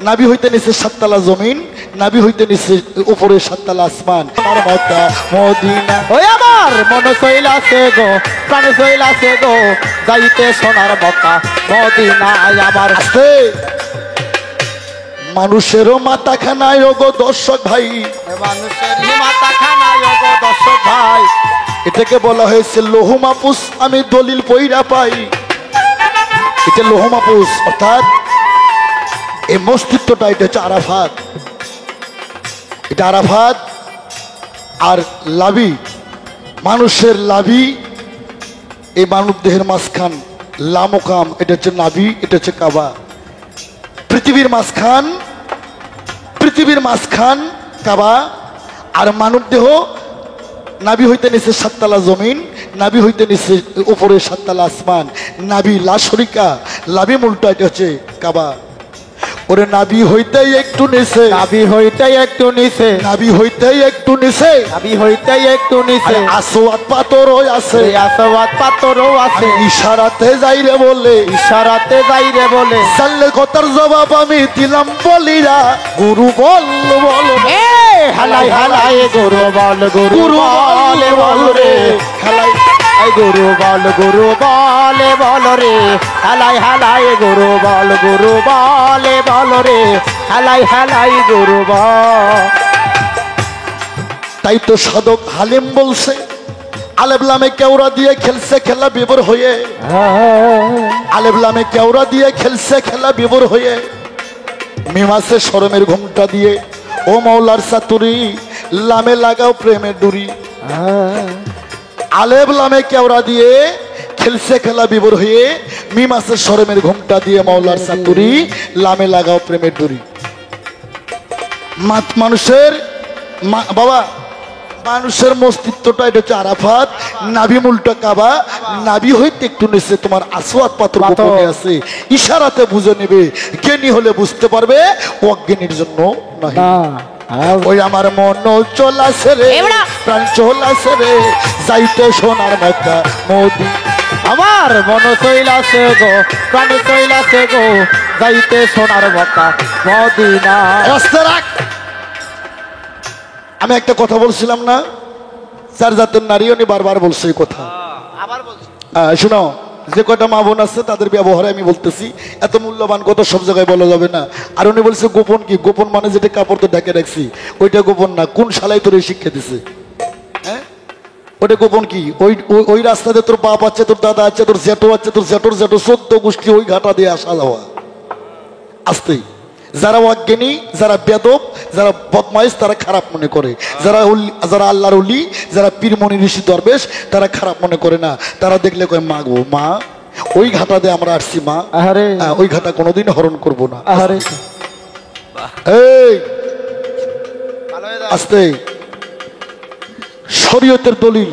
নাভি হইতে নিচে সাততলা জমিন, নাভি হইতে নিচে উপরে সাততলা আসমান। আমার মক্কা মদিনা ওই আমার মন চইলাছে গো, প্রাণ চইলাছে গো, যাইতে সোনার মক্কা মদিনায় আমার। আছে মানুষেরও মাথা খানায় গো দর্শক ভাই, মানুষের মাথা খানায় গো দর্শক ভাই। এটাকে বলা হয়েছে লৌহ মাহফুজ। আমি দলিল পইরা পাই, এটা লৌহ মাহফুজ, অর্থাৎ এই মস্তিত্বটা এটা হচ্ছে আরাফাত। এটা আরাফাত আর লাভি, মানুষের লাভি, এই মানব দেহের মাঝখান লামকাম, এটা হচ্ছে নাভি, এটা হচ্ছে কাবা। পৃথিবীর মাঝখান কাবা, আর মানব দেহ নাভি হইতে নিচে সাততলা জমিন, নাভি হইতে নিচে উপরে সাততলা আসমান। নাভি লাশরিকা, লাভি মূলটা এটা হচ্ছে কাবা। ওরে নাভি হইতেই একটু নিচে, নাভি হইতে একটু নিচে, নাভি হইতেই একটু নিচে, নাভি হইতে একটু নিচে আসওয়াত পাথরও আছে, এই আসওয়াত পাথরও আছে। ইশারাতে যাইরে বলে, ইশারাতে যাইরে বলে, জানলে কথার জবাব আমি দিলাম বলিরা, গুরু বল বল এ হালাই হালাই গুরু বল, গুরু বল বল রে, হালাই এই গুরু বল, গুরু বল বল রে, হালাই হালাই গুরু বল, গুরু বল বল রে, হালাই হালাই গুরু বল। তাই তো সাধক হালিম বলছে, আলেবলামে কেওড়া দিয়ে খেলছে খেলা বিবর হয়ে, আলেবলামে কেওড়া দিয়ে খেলছে খেলা বিবর হয়ে, মিমাসে শরমের ঘুমটা দিয়ে ও মৌলার সাতুরি, লামে লাগাও প্রেমের ডুরি। আলেব লামে কেওড়া দিয়ে খেলছে খেলা বিবর হয়ে, মিমাসে শরমের ঘুমটা দিয়ে মৌলার সাতুরি, লামে লাগাও প্রেমের ডুরি। মানুষের বাবা, মানুষের মস্তিত্বটা এটা হচ্ছে আরাফাত, নাভি মূলটা কাবা, নাভি হইতে একটু নিচে তোমার আসওয়াত পাথর গোপনে আছে। ইশারাতে বুঝে নেবে, জ্ঞানী হলে বুঝতে পারবে, অজ্ঞানীর জন্য নয়। ওই আমার মন চলাছে রে, প্রাণ চলাছে রে, যাইতে সোনার মক্কা মদিনা। আমার মন চইলাছে গো, প্রাণ চইলাছে গো, যাইতে সোনার মক্কা মদিনা। রাস্তা রাখ। আমি একটা কথা বলছিলাম না, চার জাতের নারী, উনি বারবার বলছে এই কথা। আবার বলছি, শোনো, যে কটা মা বোন আছে তাদের ব্যবহারে আমি বলতেছি, এত মূল্যবান কথা সব জায়গায় বলা যাবে না। আর উনি বলছে গোপন কি? গোপন মানে যেটা কাপড় তো ঢেকে রাখছি, ওইটা গোপন না। কোন শালাই তোর এই শিক্ষা দিছে? হ্যাঁ, ওটা গোপন কি? ওই ওই রাস্তাতে তোর বাপ আছে, তোর দাদা আছে, তোর জ্যাঠো আছে, তোর জ্যাঠোর জ্যাঠো 14 গোষ্ঠী ওই ঘাটা দিয়ে আসা যাওয়া। আসতেই যারা অজ্ঞানী, যারা বেদব, যারা বদমাইশ, তারা খারাপ মনে করে। যারা আল্লাহর ওলি, যারা পীরমণি ঋষি দরবেশ, তারা খারাপ মনে করে না। তারা দেখলে কয় মা গো মা, ওই ঘাটা দিয়ে আমরা আসছি মা, আহারে ওই ঘাটা কোনোদিন হরণ করব না। আহারে এই আস্তে, শরীয়তের দলিল